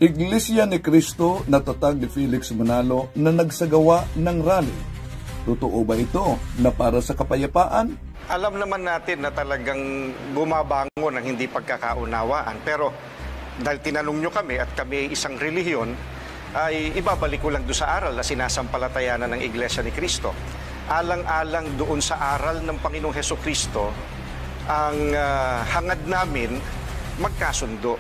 Iglesia ni Cristo na tatag ni Felix Manalo na nagsagawa ng rally. Totoo ba ito na para sa kapayapaan? Alam naman natin na talagang bumabangon ng hindi pagkakaunawaan. Pero dahil tinanong nyo kami at kami isang relihiyon, ay ibabalik ko lang doon sa aral na sinasampalatayanan ng Iglesia ni Cristo. Alang-alang doon sa aral ng Panginoong Hesukristo, ang hangad namin magkasundo.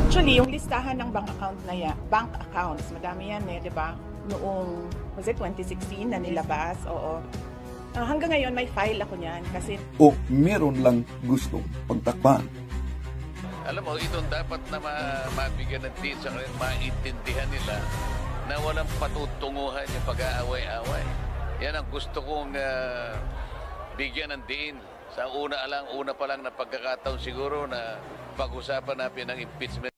Actually, yung listahan ng bank account na yan, bank accounts, madami yan di ba? Noong, was it 2016 na nilabas? Oo. Hanggang ngayon, may file ako niyan kasi... O meron lang gustong pagtakpan. Alam mo, itong dapat na mabigyan ng tiis sa kanila, maintindihan nila na walang patutunguhan yung pag-aaway-aaway. Yan ang gusto kong bigyan ng diin. Sa una pa lang na pagkakataon siguro na pag-usapan natin ng impeachment.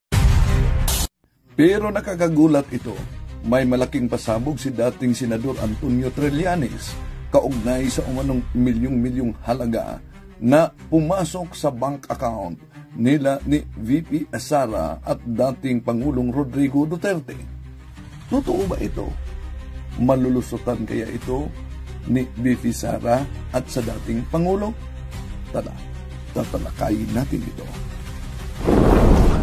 Pero nakakagulat ito. May malaking pasabog si dating Senador Antonio Trillanes kaugnay sa umanong milyong-milyong halaga na pumasok sa bank account nila ni VP Sara at dating Pangulong Rodrigo Duterte. Totoo ba ito? Malulusutan kaya ito ni VP Sara at sa dating Pangulo? Tara, tatalakayin natin ito.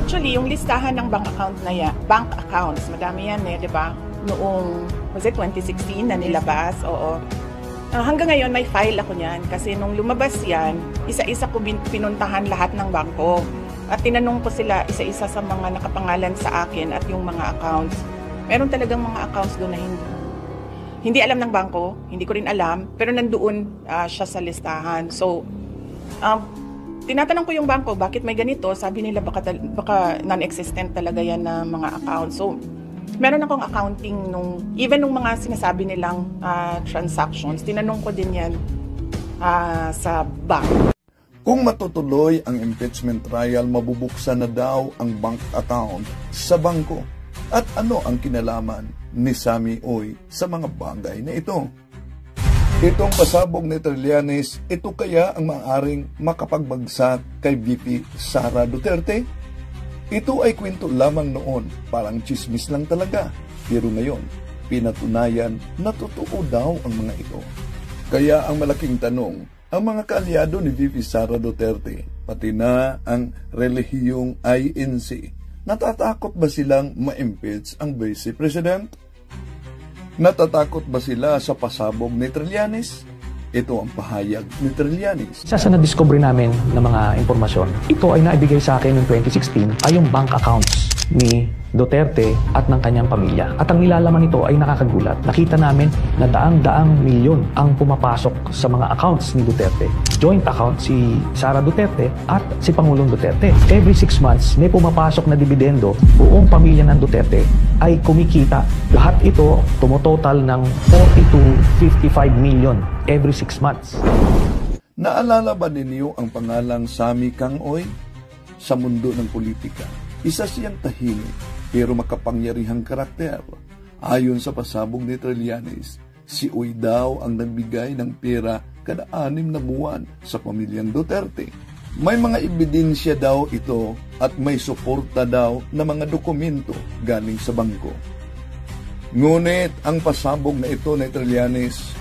Actually, yung listahan ng bank account na yan, bank accounts, madami yan di ba? Noong, was it 2016 na nilabas? Oo. Hanggang ngayon, may file ako niyan kasi nung lumabas yan, isa-isa ko pinuntahan lahat ng bangko. At tinanong ko sila isa-isa sa mga nakapangalan sa akin at yung mga accounts. Meron talagang mga accounts doon na hindi alam ng bangko, hindi ko rin alam, pero nandoon siya sa listahan. So, tinatanong ko yung bangko, bakit may ganito? Sabi nila baka non-existent talaga yan na mga accounts. So, meron akong accounting even nung mga sinasabi nilang transactions, tinanong ko din yan sa bank. Kung matutuloy ang impeachment trial, mabubuksan na daw ang bank account sa bangko. At ano ang kinalaman ni Sammy Oy sa mga bagay na ito? Itong pasabog ni Trillanes, ito kaya ang maaaring makapagbagsak kay VP Sara Duterte? Ito ay kwento lamang noon, parang chismis lang talaga. Pero ngayon, pinatunayan na totoo daw ang mga ito. Kaya ang malaking tanong, ang mga kaalyado ni VP Sara Duterte, pati na ang relihiyong INC, natatakot ba silang ma-impeach ang Vice President? Natatakot ba sila sa pasabog ni Trillanes? Ito ang pahayag ni Trillanes. Isa sa na-discover namin na mga impormasyon, ito ay naibigay sa akin noong 2016 ay yung bank accounts ni Duterte at ng kanyang pamilya. At ang nilalaman nito ay nakakagulat. Nakita namin na daang-daang milyon ang pumapasok sa mga accounts ni Duterte. Joint account si Sara Duterte at si Pangulong Duterte. Every 6 months may pumapasok na dividendo. Buong pamilya ng Duterte ay kumikita. Lahat ito tumototal ng 40 to 55 million every 6 months. Naalala ba ninyo ang pangalang Sammy Kang-oy? Sa mundo ng politika, isa siyang tahimik pero makapangyarihang karakter. Ayon sa pasabog ni Trillanes, si Oy daw ang nagbigay ng pera kada 6 na buwan sa pamilyang Duterte. May mga ebidensya daw ito at may suporta daw na mga dokumento galing sa bangko. Ngunit ang pasabog na ito ni Trillanes,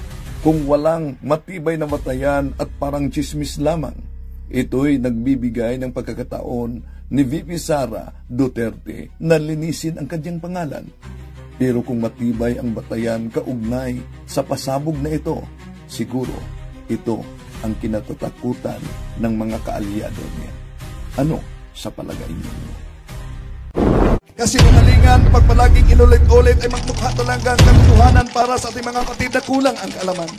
kung walang matibay na batayan at parang chismis lamang, ito'y nagbibigay ng pagkakataon ni VP Sara Duterte na linisin ang kanyang pangalan. Pero kung matibay ang batayan kaugnay sa pasabog na ito, siguro ito ang kinatatakutan ng mga kaalyado niya. Ano sa palagay niyo? Kasi umalingan, pag palaging inulit-ulit ay magmukha talaga ang katotohanan para sa ating mga kapatid na kulang ang kaalaman.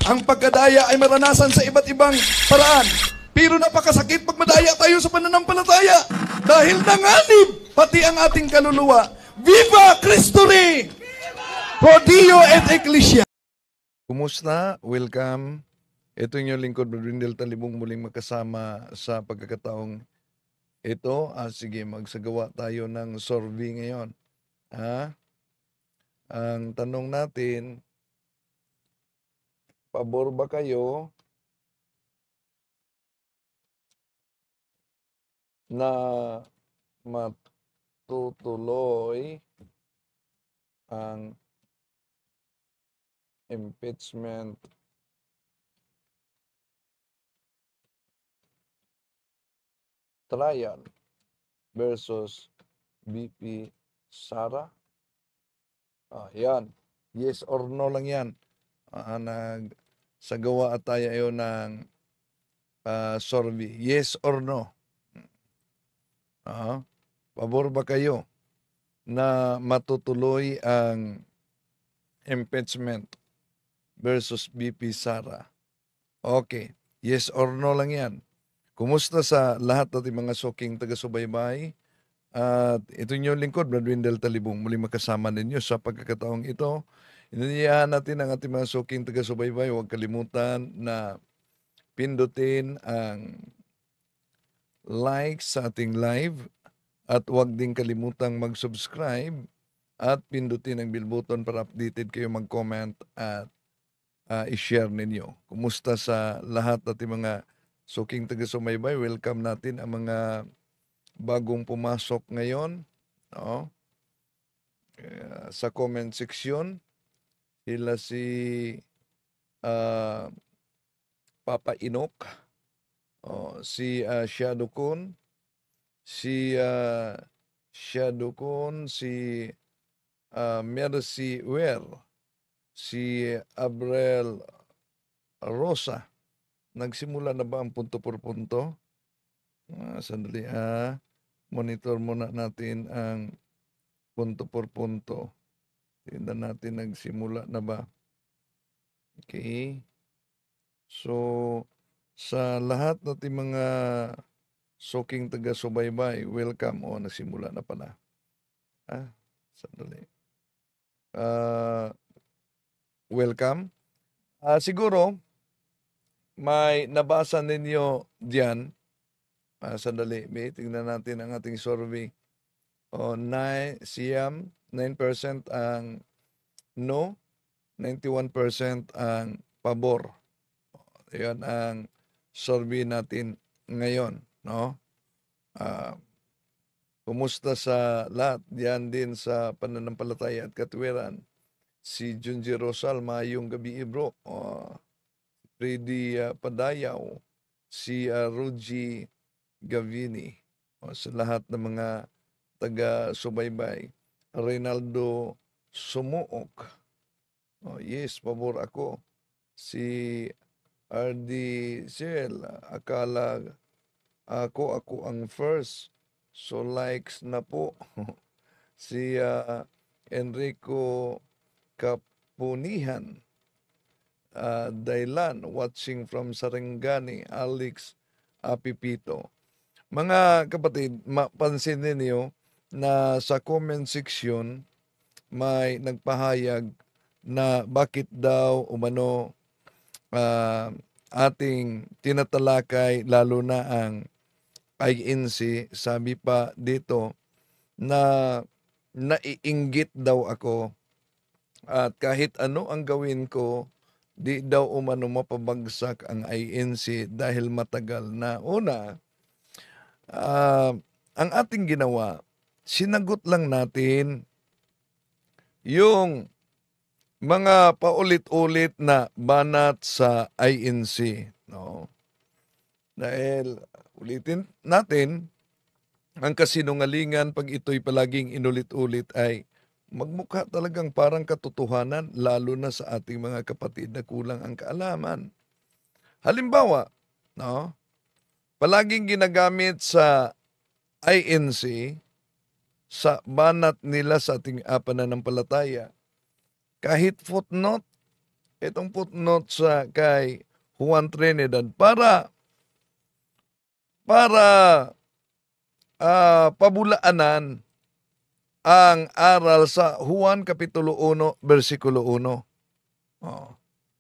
Ang pagkadaya ay maranasan sa iba't ibang paraan. Pero napakasakit pag madaya tayo sa pananampalataya dahil nanganib pati ang ating kaluluwa. Viva Cristo Rey! Pro Dio et Ecclesia! Kumusta? Welcome. Ito yung lingkod, Brother Rindel Talibong, muling magkasama sa pagkakataong ito. Sige, magsagawa tayo ng survey ngayon. Ang tanong natin, pabor ba kayo na matutuloy ang impeachment trial versus VP Sara? Yan. Yes or no lang yan. Nagsagawa at tayo yun ng survey. Yes or no? Pabor ba kayo na matutuloy ang impeachment versus VP Sara? Okay. Yes or no lang yan. Kumusta sa lahat natin mga suking taga-subaybay? At ito yung lingkod, Brad Wendell Talibong, muli makasama ninyo sa pagkakataong ito. Inanyayahan natin ang ating mga suking taga-subaybay. Huwag kalimutan na pindutin ang like sa ating live at huwag din kalimutang mag-subscribe at pindutin ang bell button para updated kayo mag-comment at i-share ninyo. Kumusta sa lahat natin mga suking taga-subaybay? Welcome natin ang mga bagong pumasok ngayon, sa comment section. Sila si Papa Inok, si Shadow Kun, si Mercy Wer, si Abrel Rosa. Nagsimula na ba ang punto por punto? Sandali, monitor muna natin ang punto por punto. Tingnan natin nagsimula na ba. Okay. So, sa lahat natin mga suking taga-subaybay, welcome. Nagsimula na pala. Sandali. Welcome. Siguro, may nabasa ninyo diyan. Sandali, tingnan natin ang ating survey. 9% ang no, 91% ang pabor. Yan ang survey natin ngayon, no? Kumusta sa lahat diyan din sa pananampalataya at katwiran? Si Junji Rosal, maayong gabi bro. Freddy Padayaw, si Ruji Gavini, sa lahat ng mga taga-subaybay. Reynaldo Sumuok, yes, pabor ako. Si RD Ciel, akala ako ang first, so likes na po. Si Enrico Kapunihan, Dailan, watching from Sarangani, Alex Pipito. Mga kapatid, mapansin ninyo na sa comment section may nagpahayag na bakit daw umano ating tinatalakay lalo na ang INC. Sabi pa dito na naiinggit daw ako at kahit ano ang gawin ko, di daw umano mapabagsak ang INC dahil matagal na. Una, ang ating ginawa, sinagot lang natin yung mga paulit-ulit na banat sa INC. No? Dahil ulitin natin, ang kasinungalingan pag ito'y palaging inulit-ulit ay magmukha talagang parang katotohanan, lalo na sa ating mga kapatid na kulang ang kaalaman. Halimbawa, no, palaging ginagamit sa INC, sa banat nila sa ating pananampalataya, kahit footnote, itong footnote sa kay Juan Trinidad, para pabulaanan ang aral sa Juan Kapitulo 1, versikulo 1.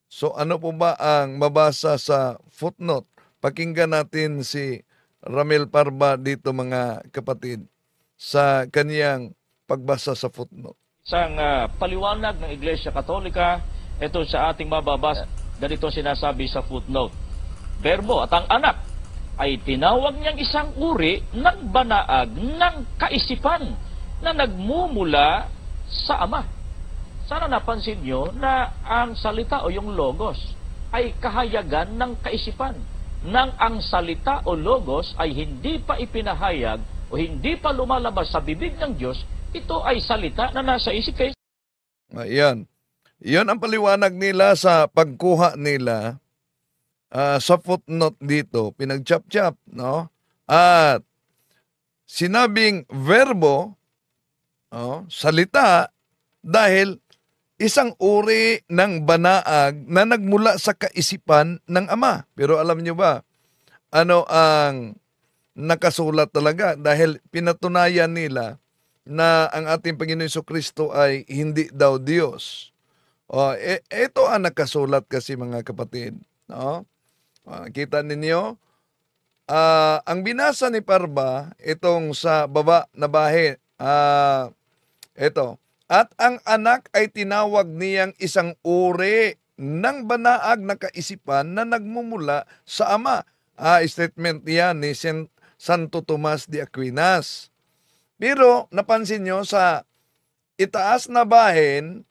So ano po ba ang mabasa sa footnote? Pakinggan natin si Ramil Parba dito mga kapatid sa kaniyang pagbasa sa footnote. Isang paliwanag ng Iglesia Katolika, ito sa ating mababasa, ganito sinasabi sa footnote. Verbo at ang anak ay tinawag niyang isang uri ng banaag ng kaisipan na nagmumula sa Ama. Sana napansin nyo na ang salita o yung logos ay kahayagan ng kaisipan. Nang ang salita o logos ay hindi pa ipinahayag o hindi pa lumalabas sa bibig ng Diyos, ito ay salita na nasa isip kayo. Ayan. Yan ang paliwanag nila sa pagkuha nila sa footnote dito. Pinag-chap-chap, no? At sinabing verbo, salita, dahil isang uri ng banaag na nagmula sa kaisipan ng Ama. Pero alam nyo ba, ano ang nakasulat talaga? Dahil pinatunayan nila na ang ating Panginoon Jesucristo ay hindi daw Diyos. Ito ang nakasulat kasi mga kapatid. No? Kita ninyo, ang binasa ni Parba, itong sa baba na bahe, ito, at ang anak ay tinawag niyang isang uri ng banaag na kaisipan na nagmumula sa Ama. Statement yan ni Santo Tomas de Aquinas. Pero napansin nyo sa itaas na bahin,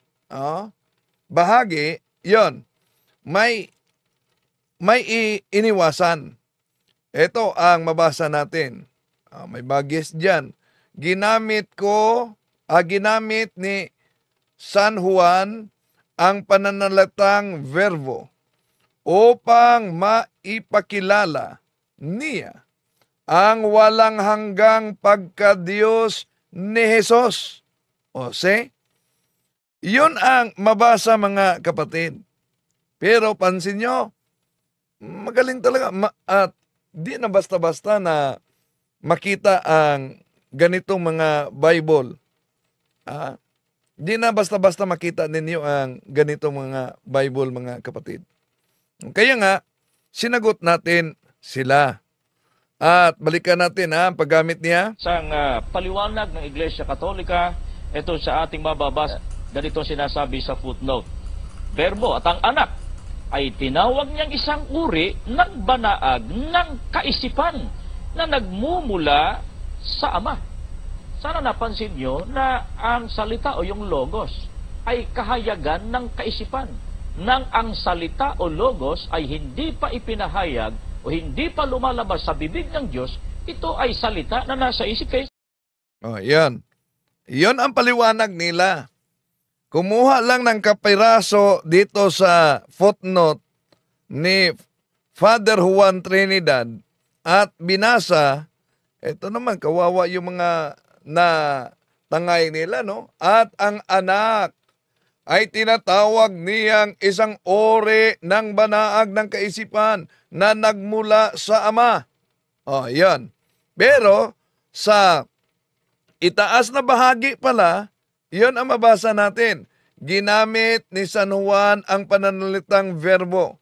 bahagi, yon may iniwasan. Ito ang mabasa natin. May bagis dyan. Ginamit ni San Juan ang pananalatang verbo upang maipakilala niya ang walang hanggang pagka-Diyos ni Jesus. Yun ang mabasa mga kapatid. Pero pansin nyo, magaling talaga. At di na basta-basta na makita ang ganitong mga Bible. Di na basta-basta makita ninyo ang ganitong mga Bible, mga kapatid. Kaya nga, sinagot natin sila. At balikan natin ang paggamit niya. Sa paliwanag ng Iglesia Katolika, ito sa ating mababasa, ganito sinasabi sa footnote. Verbo at ang anak ay tinawag niyang isang uri ng banaag ng kaisipan na nagmumula sa Ama. Sana napansin nyo na ang salita o yung logos ay kahayagan ng kaisipan. Nang ang salita o logos ay hindi pa ipinahayag o hindi pa lumalabas sa bibig ng Diyos, ito ay salita na nasa isip kayo. Yan. Yan ang paliwanag nila. Kumuha lang ng kapiraso dito sa footnote ni Father Juan Trinidad at binasa, ito naman, kawawa yung mga na tangay nila, no? At ang anak ay tinatawag niyang isang uri ng banaag ng kaisipan na nagmula sa Ama. Yan. Pero sa itaas na bahagi pala, yon ang mabasa natin. Ginamit ni San Juan ang pananalitang verbo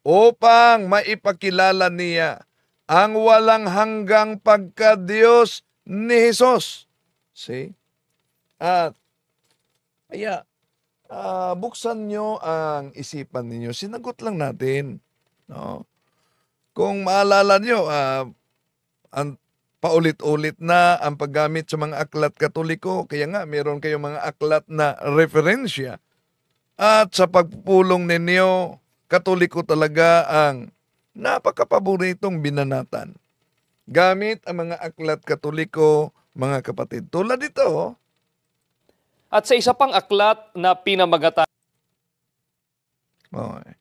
upang maipakilala niya ang walang hanggang pagka-Diyos ni Jesus. See? At kaya buksan nyo ang isipan ninyo. Sinagot lang natin. No? Kung maalala nyo, paulit-ulit na ang paggamit sa mga aklat Katoliko. Kaya nga, meron kayong mga aklat na referensya. At sa pagpupulong ninyo, Katoliko talaga ang napakapaboritong binanatan. Gamit ang mga aklat Katoliko, mga kapatid. Tulad ito. At sa isa pang aklat na pinamagatan,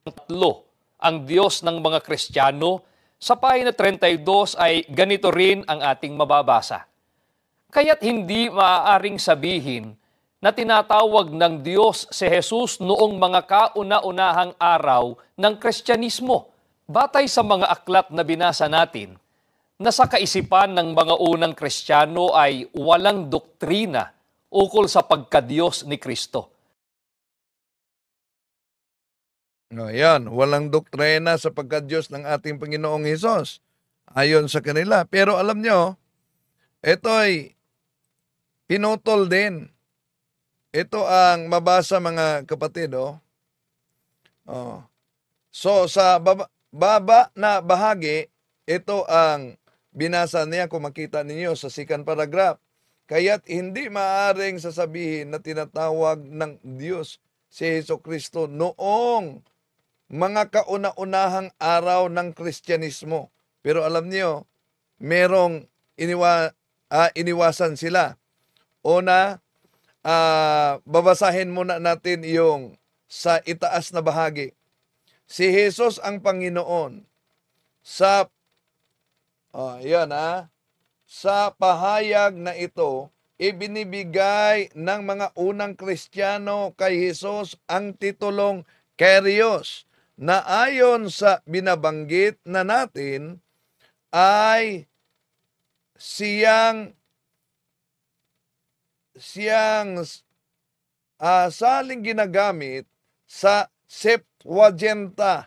tatlo, ang Diyos ng mga Kristiyano, sa pahina 32 ay ganito rin ang ating mababasa. Kaya't hindi maaaring sabihin na tinatawag ng Diyos si Jesus noong mga kauna-unahang araw ng Kristyanismo. Batay sa mga aklat na binasa natin, na sa kaisipan ng mga unang Kristiyano ay walang doktrina ukol sa pagka-Diyos ni Kristo. Yan, walang doktrina sa pagka-Diyos ng ating Panginoong Hesus. Ayon sa kanila. Pero alam nyo, ito ay pinutol din. Ito ang mabasa mga kapatid. So sa baba na bahagi, ito ang binasa niya kung makita ninyo sa second paragraph. Kaya't hindi maaring sasabihin na tinatawag ng Diyos si Hesukristo noong mga kauna-unahang araw ng Kristyanismo. Pero alam niyo, merong iniwasan sila. Una, babasahin muna natin yung sa itaas na bahagi. Si Jesus ang Panginoon sa sa pahayag na ito, ibinibigay ng mga unang Kristiyano kay Jesus ang titulong Kyrios, na ayon sa binabanggit na natin ay siyang saling ginagamit sa Septuaginta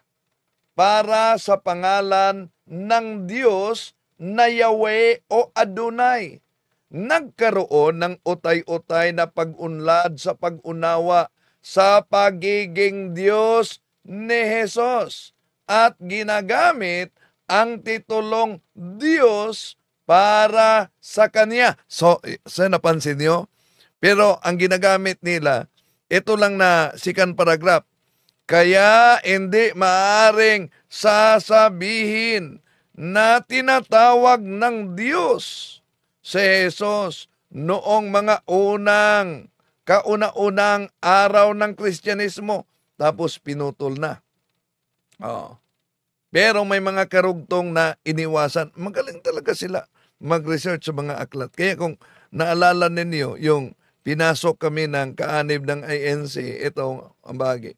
para sa pangalan ng Diyos na Yahweh o Adonai. Nagkaroon ng utay-utay na pag-unlad sa pag-unawa sa pagiging Diyos ni Jesus at ginagamit ang titulong Diyos para sa Kanya. So napansin nyo? Pero ang ginagamit nila, ito lang na second paragraph. Kaya hindi maaring sasabihin na tinatawag ng Diyos si Jesus noong mga kauna-unang araw ng Kristyanismo. Tapos pinutol na. Pero may mga karugtong na iniwasan. Magaling talaga sila mag-research sa mga aklat. Kaya kung naalala ninyo, yung pinasok kami ng kaanib ng INC, ito ang bahagi.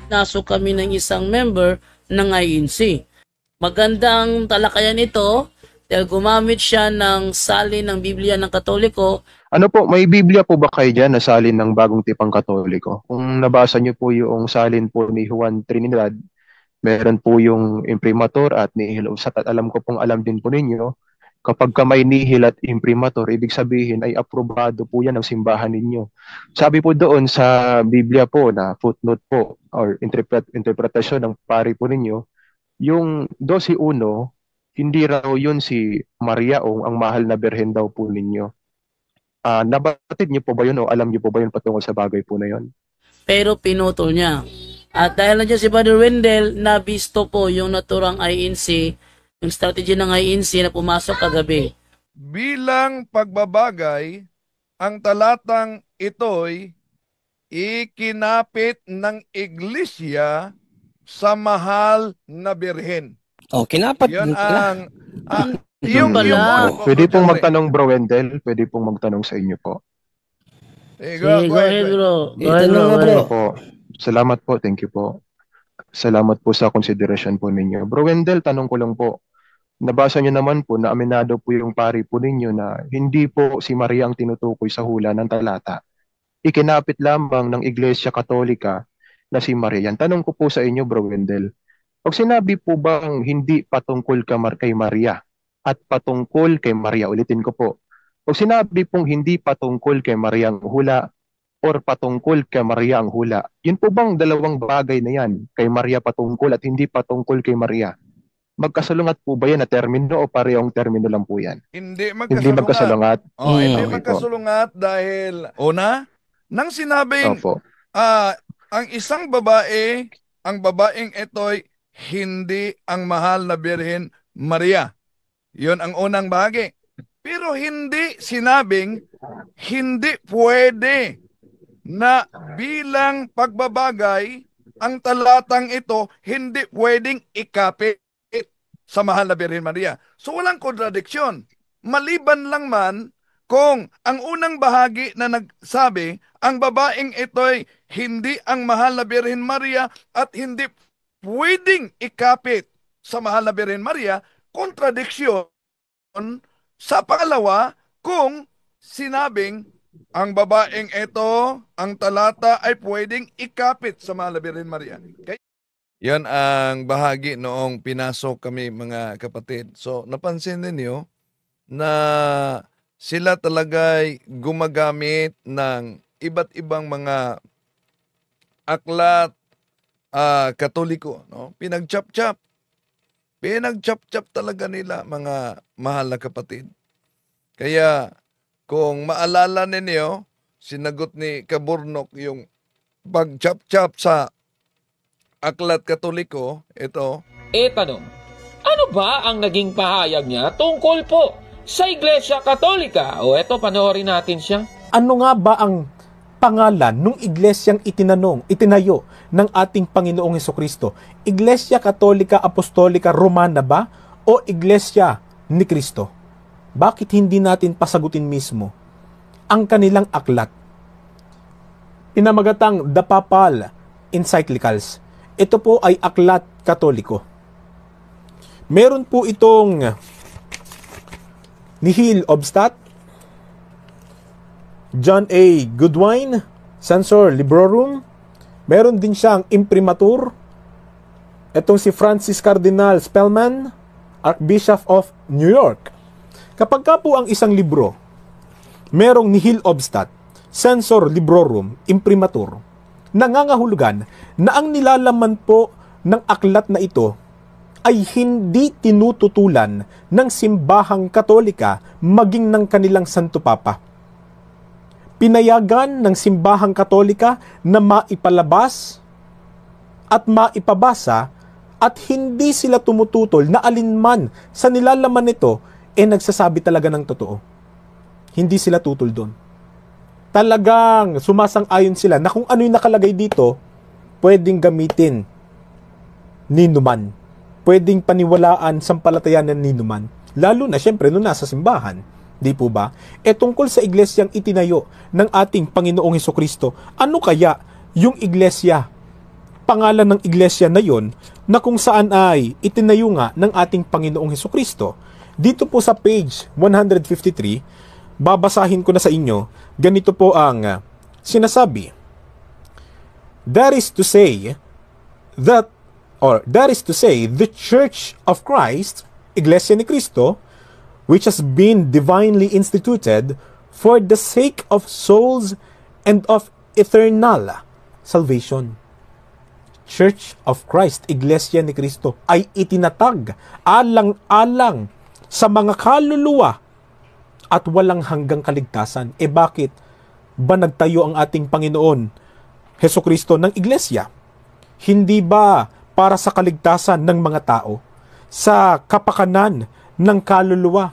Pinasok kami ng isang member ng INC. Magandang talakayan ito dahil gumamit siya ng salin ng Biblia ng Katoliko. Ano po, may Biblia po ba kayo dyan na salin ng Bagong Tipang Katoliko? Kung nabasa niyo po yung salin po ni Juan Trinidad, meron po yung imprimatur at nihil. At alam ko pong alam din po ninyo, kapag may nihil at imprimatur, ibig sabihin ay aprobado po yan ng simbahan ninyo. Sabi po doon sa Biblia po na footnote po or interpretasyon ng pari po ninyo, yung 12:1, hindi raw yun si Maria o ang mahal na birhen daw po ninyo. Nabatid niyo po ba yun o alam niyo po ba yun patungkol sa bagay po na yun? Pero pinutol niya. At dahil nandiyan si Brother Wendell, nabisto po yung naturang INC, yung strategy ng INC na pumasok kagabi. Bilang pagbabagay, ang talatang ito'y ikinapit ng iglesia sa mahal na birhen. Kinapit. Yun ang pwede pong magtanong, Bro Wendell. Pwede pong magtanong sa inyo po. Go ahead, bro. Go ahead, bro. Salamat po. Thank you po. Salamat po sa konsiderasyon po ninyo. Bro Wendell, tanong ko lang po. Nabasa niyo naman po na aminado po yung pari po ninyo na hindi po si Maria ang tinutukoy sa hula ng talata. Ikinapit lamang ng Iglesia Katolika na si Maria. Tanong ko po sa inyo, Bro Wendell. Pag sinabi po bang hindi patungkol kay Maria at patungkol kay Maria, ulitin ko po. Pag sinabi pong hindi patungkol kay Maria ang hula or patungkol kay Maria ang hula, yun po bang dalawang bagay na yan, kay Maria patungkol at hindi patungkol kay Maria? Magkasalungat po ba yan na termino o parehong termino lang po yan? Hindi magkasalungat. Hindi magkasalungat dahil una, nang sinabing ang isang babae, ang babaeng ito'y hindi ang mahal na Birhen Maria. Yun ang unang bahagi. Pero hindi sinabing hindi pwede na bilang pagbabagay ang talatang ito hindi pwedeng ikapit sa mahal na Birhen Maria. So walang kontradiksyon. Maliban lang man kung ang unang bahagi na nagsabi ang babaeng ito'y hindi ang mahal na Birhen Maria at hindi pwedeng ikapit sa mahal na Birhen Maria, kontradiksyon sa pangalawa kung sinabing ang babaeng ito, ang talata ay pwedeng ikapit sa mahal na Birhen Maria. Okay? Yan ang bahagi noong pinasok kami mga kapatid. So napansin ninyo na sila talaga'y gumagamit ng iba't ibang mga aklat Katoliko, no? Pinagchap-chap talaga nila, mga mahal na kapatid. Kaya Kung maalala ninyo, sinagot ni Kaburnok yung pag-chap-chap sa Aklat Katoliko, ito. Tanong, ano ba ang naging pahayag niya tungkol po sa Iglesia Katolika? O eto, panoorin natin siya. Ano nga ba ang pangalan nung iglesyang itinayo ng ating Panginoong Hesukristo? Iglesia Katolika Apostolika Romana ba o Iglesia ni Kristo? Bakit hindi natin pasagutin mismo ang kanilang aklat? Pinamagatang The Papal Encyclicals. Ito po ay aklat Katoliko. Meron po itong Nihil Obstat, John A. Goodwin, Censor Librorum. Meron din siyang Imprimatur. Itong si Francis Cardinal Spellman, Archbishop of New York. Kapag ka po ang isang libro, merong Nihil Obstat, Censor Librorum, Imprimatur, nangangahulugan na ang nilalaman po ng aklat na ito ay hindi tinututulan ng simbahang Katolika maging ng kanilang Santo Papa. Pinayagan ng simbahang Katolika na maipalabas at maipabasa at hindi sila tumututol na alinman sa nilalaman nito nagsasabi talaga ng totoo. Hindi sila tutol doon. Talagang sumasang-ayon sila na kung ano yung nakalagay dito, pwedeng gamitin ni numan. Pwedeng paniwalaan, sampalatayanan ni numan. Lalo na, syempre, nung nasa simbahan. Di po ba? Tungkol sa iglesyang itinayo ng ating Panginoong Hesukristo, ano kaya yung iglesia? Pangalan ng iglesia na yon na kung saan ay itinayo nga ng ating Panginoong Hesukristo. Dito po sa page 153, babasahin ko na sa inyo, ganito po ang sinasabi. That is to say, the Church of Christ, Iglesia ni Cristo, which has been divinely instituted for the sake of souls and of eternal salvation. Church of Christ, Iglesia ni Cristo, ay itinatag alang-alang sa mga kaluluwa at walang hanggang kaligtasan. Bakit ba nagtayo ang ating Panginoon Hesukristo ng iglesia? Hindi ba para sa kaligtasan ng mga tao? Sa kapakanan ng kaluluwa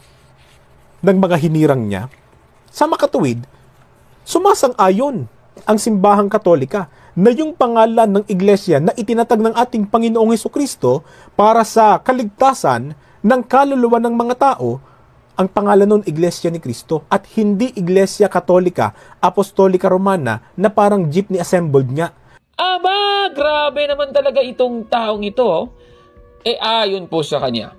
ng mga hinirang niya? Sa makatuwid, sumasang-ayon ang simbahang Katolika na yung pangalan ng iglesia na itinatag ng ating Panginoong Hesukristo para sa kaligtasan ng kaluluwa ng mga tao, ang pangalan nun Iglesia ni Cristo at hindi Iglesia Katolika Apostolika Romana na parang jeepney assembled niya. Aba, grabe naman talaga itong taong ito. Ayon po sa kanya,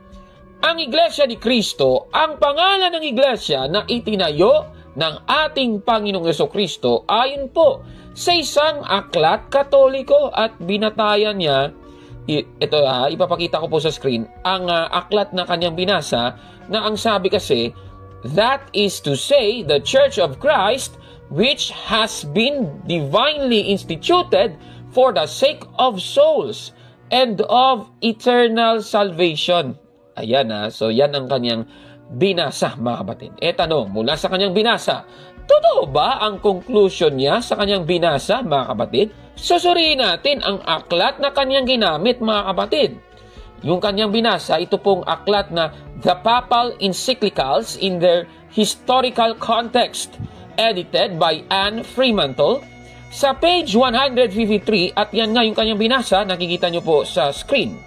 ang Iglesia ni Cristo, ang pangalan ng Iglesia na itinayo ng ating Panginoong Hesukristo ayon po sa isang aklat Katoliko at binatayan niya. Ito, ipapakita ko po sa screen ang aklat na kanyang binasa na ang sabi kasi, that is to say, the Church of Christ, which has been divinely instituted for the sake of souls and of eternal salvation. Ayan so yan ang kanyang binasa, mga kapatid. Tanong, mula sa kanyang binasa, totoo ba ang conclusion niya sa kanyang binasa, mga kapatid? Susuriin natin ang aklat na kanyang ginamit, mga kapatid. Yung kanyang binasa, ito pong aklat na The Papal Encyclicals in their Historical Context, edited by Anne Fremantle, sa page 153, at yan nga yung kanyang binasa, nakikita nyo po sa screen.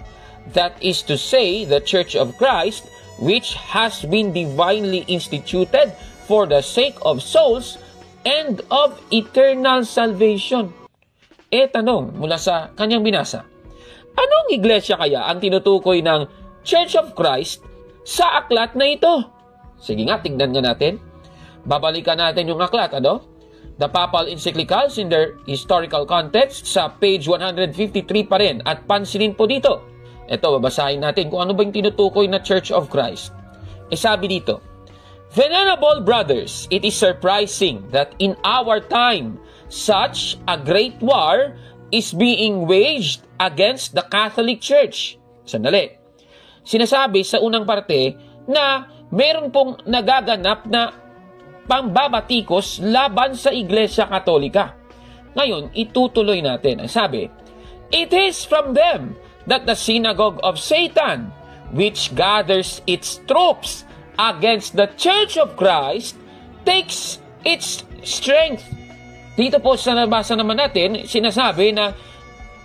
That is to say, the Church of Christ, which has been divinely instituted for the sake of souls and of eternal salvation. Tanong mula sa kanyang binasa, anong iglesia kaya ang tinutukoy ng Church of Christ sa aklat na ito? Sige nga, tingnan nga natin. Babalikan natin yung aklat, The Papal Encyclicals in their Historical Context sa page 153 pa rin. At pansinin po dito. Ito, babasahin natin kung ano ba yung tinutukoy na Church of Christ. Sabi dito, Venerable brothers, it is surprising that in our time, such a great war is being waged against the Catholic Church. Sandali. Sinasabi sa unang parte na meron pong nagaganap na pambabatikos laban sa Iglesia Katolika. Ngayon, itutuloy natin. Ang sabi, "It is from them that the synagogue of Satan, which gathers its troops against the Church of Christ, takes its strength." Dito po sa nabasa naman natin, sinasabi na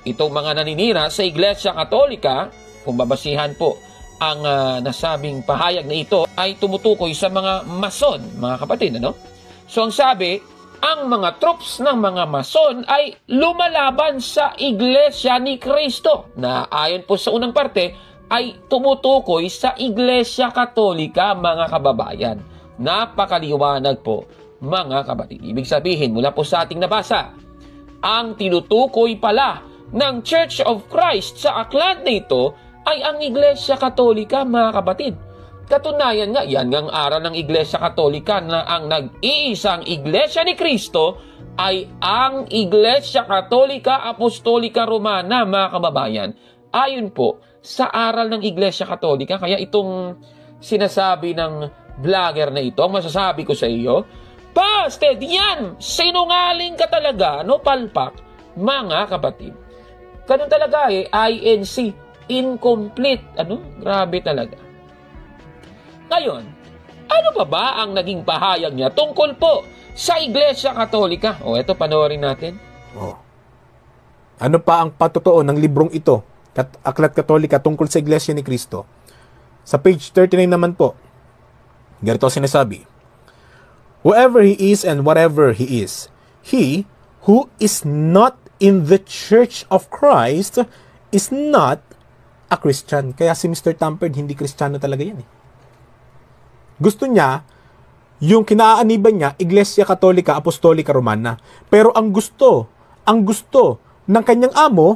itong mga naninira sa Iglesia Katolika, kung babasihan po ang nasabing pahayag na ito, ay tumutukoy sa mga mason, mga kapatid, ano? So ang sabi, ang mga troops ng mga mason ay lumalaban sa Iglesia ni Cristo, na ayon po sa unang parte, ay tumutukoy sa Iglesia Katolika, mga kababayan. Napakaliwanag po, mga kapatid. Ibig sabihin, mula po sa ating nabasa, ang tinutukoy pala ng Church of Christ sa aklat na ito ay ang Iglesia Katolika, mga kapatid. Katunayan nga, yan ang aral ng Iglesia Katolika na ang nag-iisang Iglesia ni Cristo ay ang Iglesia Katolika Apostolika Romana, mga kababayan. Ayon po sa aral ng Iglesia Katolika, kaya itong sinasabi ng vlogger na ito, masasabi ko sa iyo, "Pasted, yan! Sinungaling ka talaga, no, palpak?" Mga kapatid. Ganun talaga INC. Incomplete. Grabe talaga. Ngayon, ano ba ang naging pahayag niya tungkol po sa Iglesia Katolika? Eto, panoorin natin. Ano pa ang patotoo ng librong ito, Aklat Katolika tungkol sa Iglesia ni Cristo? Sa page 39 naman po, ganito sinasabi, "Whoever he is and whatever he is, he who is not in the Church of Christ is not a Christian." Kaya si Mr. Tamperd, hindi Kristiyano talaga yan. Gusto niya, yung kinaaaniban niya, Iglesia Katolika Apostolika Romana. Pero ang gusto ng kanyang amo,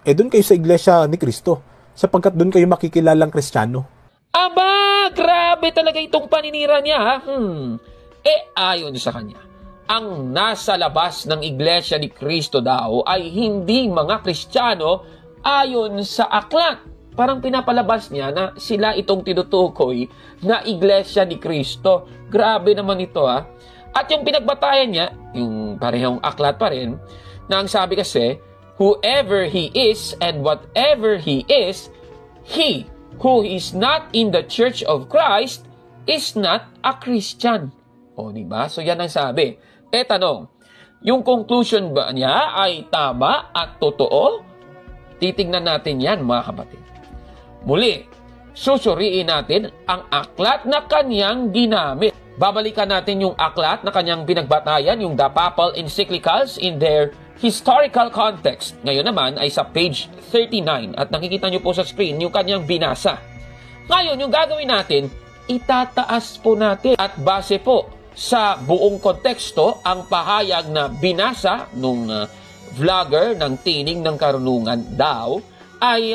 doon kayo sa Iglesia ni Cristo, sapagkat doon kayo makikilalang Kristiyano. Aba, grabe talaga itong paninira niya. Ayon sa kanya, ang nasa labas ng Iglesia ni Cristo daw ay hindi mga Kristiyano ayon sa aklat. Parang pinapalabas niya na sila itong tinutukoy na Iglesia ni Cristo. Grabe naman ito, ha. At yung pinagbatayan niya, yung parehong aklat pa rin, na ang sabi kasi, "Whoever he is and whatever he is, he who is not in the Church of Christ is not a Christian." Diba? So yan ang sabi. Tanong, yung conclusion ba niya ay tama at totoo? Titignan natin yan, mga kapatid. Muli, susuriin natin ang aklat na kanyang ginamit. Babalikan natin yung aklat na kanyang pinagbatayan, yung The Papal Encyclicals in their historical context. Ngayon naman ay sa page 39 at nakikita nyo po sa screen yung kanyang binasa. Ngayon, yung gagawin natin, itataas po natin at base po sa buong konteksto ang pahayag na binasa nung vlogger ng Tinig ng Karunungan daw ay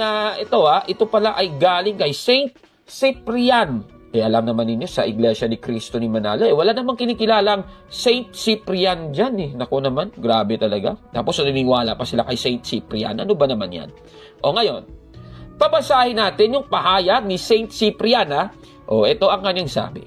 ito pala ay galing kay Saint Cyprian. Alam naman ninyo sa Iglesia ni Cristo ni Manalo, wala namang kinikilalang Saint Cyprian dyan. Naku naman, grabe talaga. Tapos naniniwala pa sila kay Saint Cyprian. Ano ba naman yan? Ngayon, pabasahin natin yung pahayag ni Saint Cyprian. Ito ang kanyang sabi.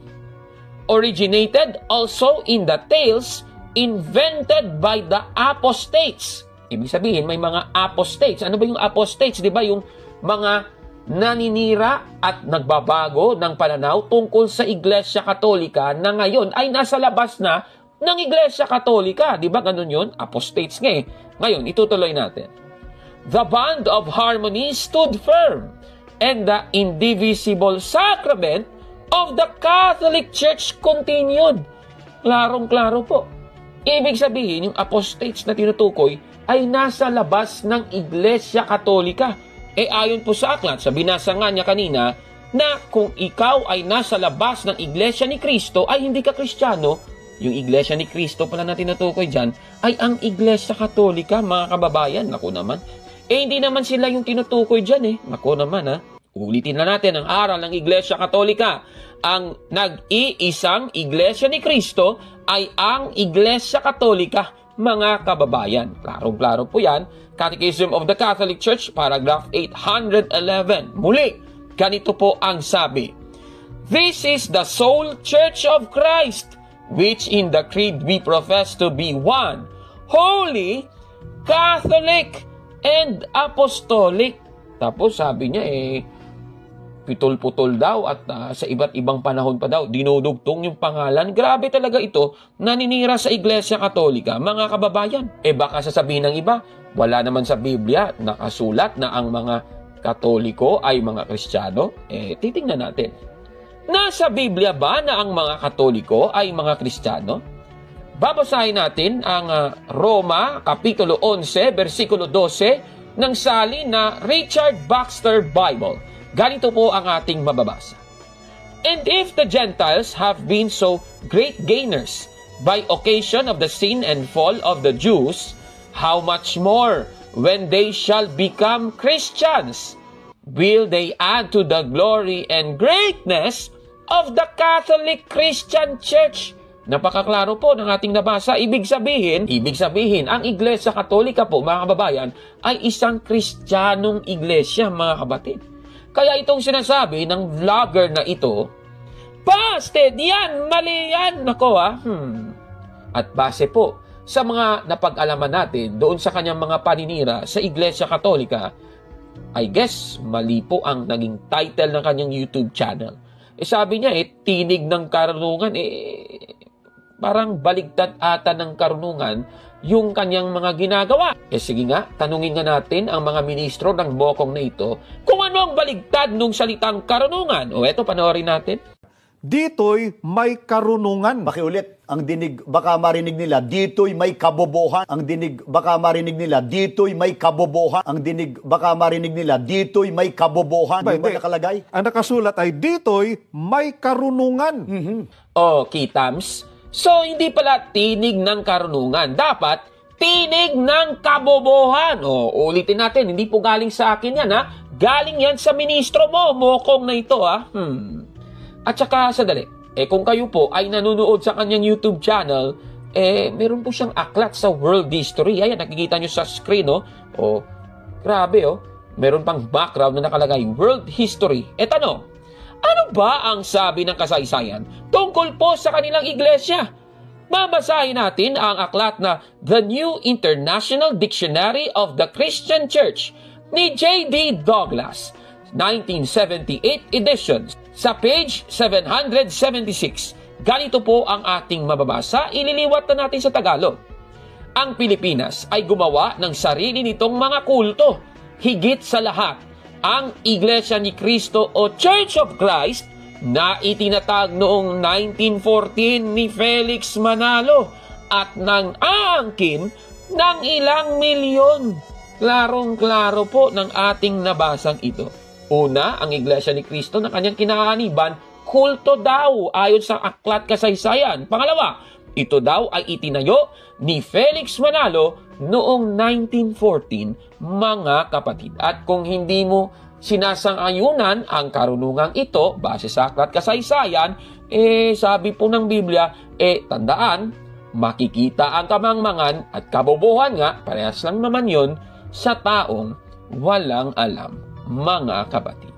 "Originated also in the tales invented by the apostates." Ibig sabihin, may mga apostates. Ano ba yung apostates? Di ba yung mga naninira at nagbabago ng pananaw tungkol sa Iglesia Katolika na ngayon ay nasa labas na ng Iglesia Katolika. Di ba ganun yun? Apostates nga eh. Ngayon, itutuloy natin. "The bond of harmony stood firm, and the indivisible sacrament of the Catholic Church continued." Klarong-klaro po. Ibig sabihin, yung apostates na tinutukoy ay nasa labas ng Iglesia Katolika. Ayon po sa aklat, sa binasa nga niya kanina, na kung ikaw ay nasa labas ng Iglesia ni Cristo, ay hindi ka Kristiyano. Yung Iglesia ni Cristo pala na tinutukoy dyan, ay ang Iglesia Katolika, mga kababayan. Naku naman. Hindi naman sila yung tinutukoy dyan Naku naman, ha. Ulitin na natin ang aral ng Iglesia Katolika. Ang nag-iisang Iglesia ni Cristo ay ang Iglesia Katolika, mga kababayan. Klarong-klaro po yan. Catechism of the Catholic Church, paragraph 811. Muli, ganito po ang sabi. This is the sole Church of Christ, which in the creed we profess to be one, holy, Catholic, and Apostolic. Tapos sabi niya pitol-putol daw at sa iba't ibang panahon pa daw, dinudugtong yung pangalan. Grabe talaga ito, naninira sa Iglesia Katolika, mga kababayan. Baka sasabihin ng iba, wala naman sa Biblia nakasulat na ang mga Katoliko ay mga Kristiyano. Titingnan natin. Nasa Biblia ba na ang mga Katoliko ay mga Kristiyano? Babasahin natin ang Roma, Kapitulo 11, versikulo 12, ng salin na Richard Baxter Bible. Ganito po ang ating mababasa. And if the Gentiles have been so great gainers by occasion of the sin and fall of the Jews, how much more when they shall become Christians will they add to the glory and greatness of the Catholic Christian Church. Napakaklaro po ng ating nabasa. Ibig sabihin, ang Iglesia Katolika po, mga kababayan, ay isang Kristiyanong iglesia, mga kapatid. Kaya itong sinasabi ng vlogger na ito, busted! Yan! Mali yan! Nako At base po sa mga napag-alaman natin doon sa kanyang mga paninira sa Iglesia Katolika, I guess mali po ang naging title ng kanyang YouTube channel. Sabi niya, tinig ng karunungan, parang baligtad ata ng karunungan yung kanyang mga ginagawa. Sige nga, tanungin nga natin ang mga ministro ng mokong na ito kung ano ang baligtad nung salitang karunungan. Eto, panoorin natin. Dito'y may karunungan. Pakiulit, ang dinig, baka marinig nila, dito'y may kabobohan. Ang dinig, baka marinig nila, dito'y may kabobohan. Ang dinig, baka marinig nila, dito'y may kabobohan. Di ba nakalagay? Ang nakasulat ay dito'y may karunungan. Kitams. So, hindi pala tinig ng karunungan. Dapat, tinig ng kabobohan. Ulitin natin, hindi po galing sa akin yan, Galing yan sa ministro mo, mokong na ito, At saka, sadali, kung kayo po ay nanonood sa kanyang YouTube channel, meron po siyang aklat sa world history. Ayan, nakikita nyo sa screen, grabe, Meron pang background na nakalagay, world history. Tanong, ano ba ang sabi ng kasaysayan tungkol po sa kanilang iglesia? Babasahin natin ang aklat na The New International Dictionary of the Christian Church ni J.D. Douglas, 1978 edition. Sa page 776, ganito po ang ating mababasa, ililiwat na natin sa Tagalog. Ang Pilipinas ay gumawa ng sarili nitong mga kulto. Higit sa lahat, ang Iglesia ni Cristo o Church of Christ na itinatag noong 1914 ni Felix Manalo at nang aangkin ng ilang milyon. Klarong-klaro po ng ating nabasang ito. Una, ang Iglesia ni Cristo na kanyang kinahaniban, kulto daw ayon sa aklat kasaysayan. Pangalawa, ito daw ay itinayo ni Felix Manalo noong 1914, mga kapatid. At kung hindi mo sinasang-ayunan ang karunungang ito, base sa aklat kasaysayan, sabi po ng Biblia, tandaan, makikita ang kamangmangan at kabobohan nga, parehas lang naman yon sa taong walang alam, mga kapatid.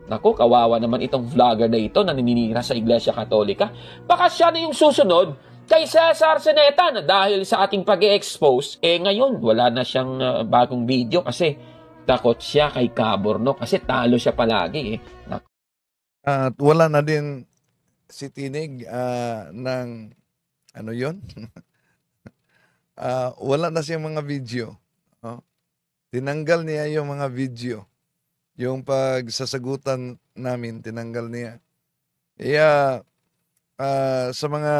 Naku, kawawa naman itong vlogger na ito na naninira sa Iglesia Katolika. Baka siya na yung susunod kay Cesar Seneta na dahil sa ating pag-e-expose, ngayon wala na siyang bagong video kasi takot siya kay Caborno kasi talo siya palagi. At wala na din si Tinig ng ano yun? Wala na siyang mga video. Tinanggal niya yung mga video. Yung pagsasagutan namin, tinanggal niya. Kaya sa mga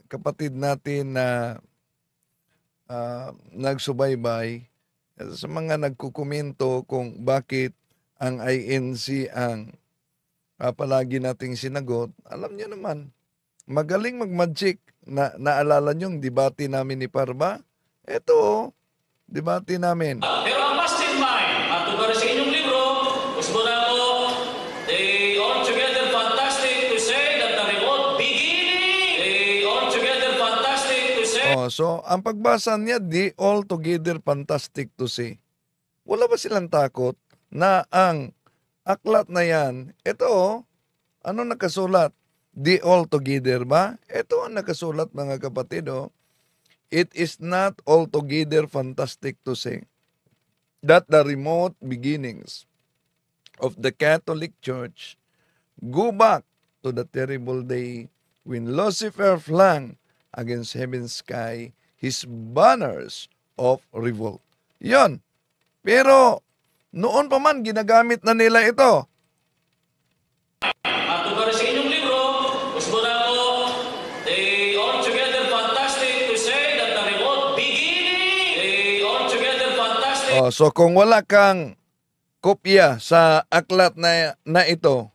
kapatid natin na nagsubaybay, sa mga nagkukomento kung bakit ang INC ang palagi nating sinagot, alam niyo naman, magaling mag-magic. Naalala niyo yung debate namin ni Parba? Ito, debate namin. Pero ang mastermind, at tungkol sa inyong libro, gusto na po, they altogether fantastic to say that the remote beginning, they altogether fantastic to say. So, ang pagbasa niya, di altogether fantastic to say. Wala ba silang takot na ang aklat na yan, ito, Ano nakasulat? The altogether ba? Ito ang nakasulat mga kapatid. It is not altogether fantastic to say that the remote beginnings of the Catholic Church go back to the terrible day when Lucifer flung against heaven's sky his banners of revolt. Yon. Pero noon pa man ginagamit na nila ito. At para sa inyong libro, gusto na po, they altogether fantastic to say that the remote beginning, they altogether fantastic. So kung wala kang kopya sa aklat na ito,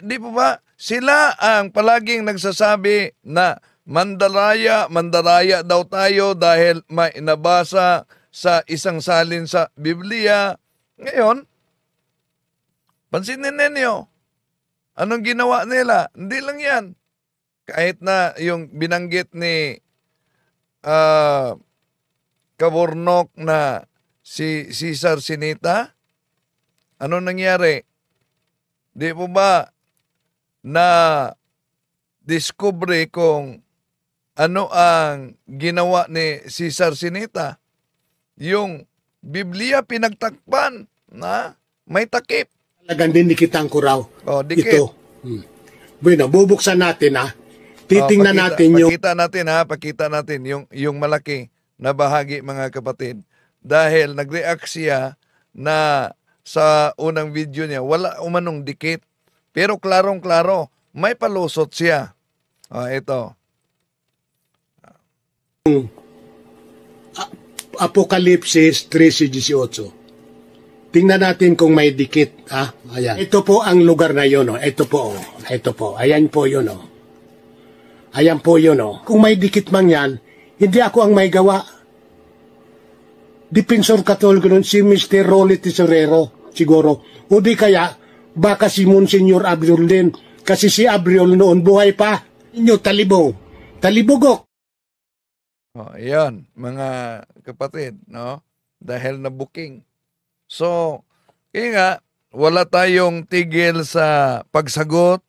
di po ba? Sila ang palaging nagsasabi na mandaraya daw tayo dahil may nabasa sa isang salin sa Biblia. Ngayon, pansinin ninyo, anong ginawa nila? Hindi lang yan. Kahit na yung binanggit ni Kabornok na si Cesar Sinita, ano nangyari? Di po ba na discover kung ano ang ginawa ni Cesar Sinita? Yung Biblia pinagtakpan na may takip. Talagang dinikitang ko raw. Dikit. Ito. Bueno, bubuksan natin Titingnan natin yung... Pakita natin yung malaki na bahagi mga kapatid. Dahil nag-react siya na sa unang video niya, wala umanong dikit. Pero klarong-klaro, may palusot siya. Ito. Apokalipsis 13:18. Tingnan natin kung may dikit. Ayan. Ito po ang lugar na yun. Ito po. Ayan po yun. Ayan po yun. Kung may dikit man yan, hindi ako ang may gawa. Defensor Katoliko nun, si Mr. Rolly Tesorero, siguro. O di kaya, baka si Monsignor Abriol din. Kasi si Abriol noon buhay pa. Inyo, talibugok. Ayan, mga kapatid, no? Dahil na booking. So, kaya nga, wala tayong tigil sa pagsagot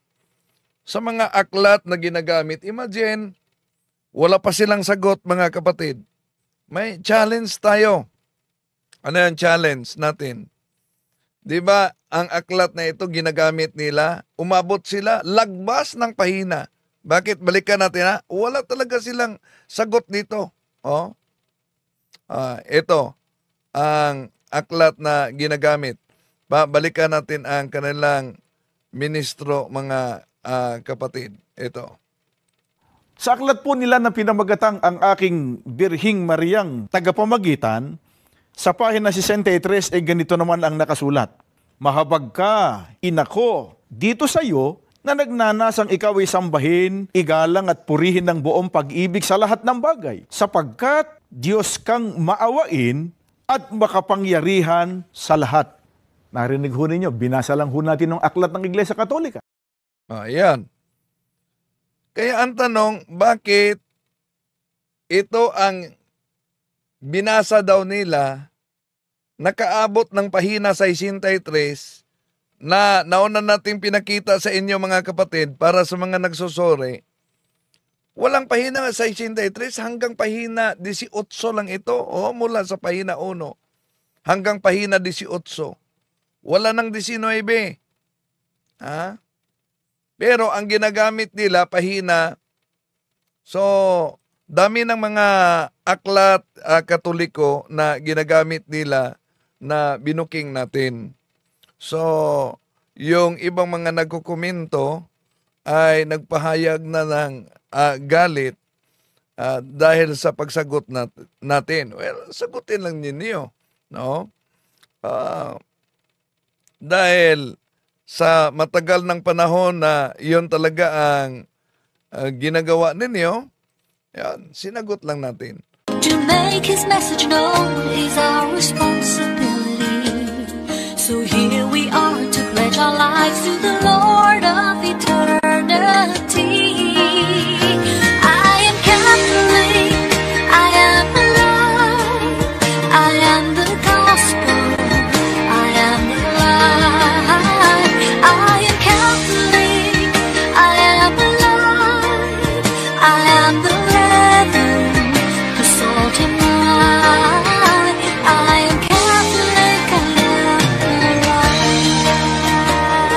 sa mga aklat na ginagamit. Imagine, wala pa silang sagot, mga kapatid. May challenge tayo. Ano yung challenge natin? Di ba, ang aklat na ito ginagamit nila, umabot sila, lagbas ng pahina. Bakit? Balikan natin wala talaga silang sagot dito. Ito, ang aklat na ginagamit. Balikan natin ang kanilang ministro, mga kapatid. Ito. Sa aklat po nila na pinamagatang ang aking Birhing Mariang tagapamagitan, sa pahina 63 ay ganito naman ang nakasulat. Mahabag ka, inako, dito sa iyo na nagnanasang ikaw ay sambahin, igalang at purihin ng buong pag-ibig sa lahat ng bagay, sapagkat Diyos kang maawain at makapangyarihan sa lahat. Narinig ho ninyo, binasa lang ho natin ng aklat ng Iglesia Katolika. Ayan. Kaya ang tanong, bakit ito ang binasa daw nila, nakaabot ng pahina 63, na nauna nating pinakita sa inyo mga kapatid para sa mga nagsusuri. Walang pahina 63 hanggang pahina 18 lang ito. Mula sa pahina 1 hanggang pahina 18. Wala nang 19. Pero ang ginagamit nila pahina, so dami ng mga aklat Katoliko na ginagamit nila na binuking natin. So, yung ibang mga nagkukomento ay nagpahayag na ng galit dahil sa pagsagot natin. Well, sagutin lang ninyo, no? Dahil sa matagal ng panahon na yun talaga ang ginagawa ninyo, yan, sinagot lang natin. To make his message known is our responsibility. So here we are to pledge our lives to the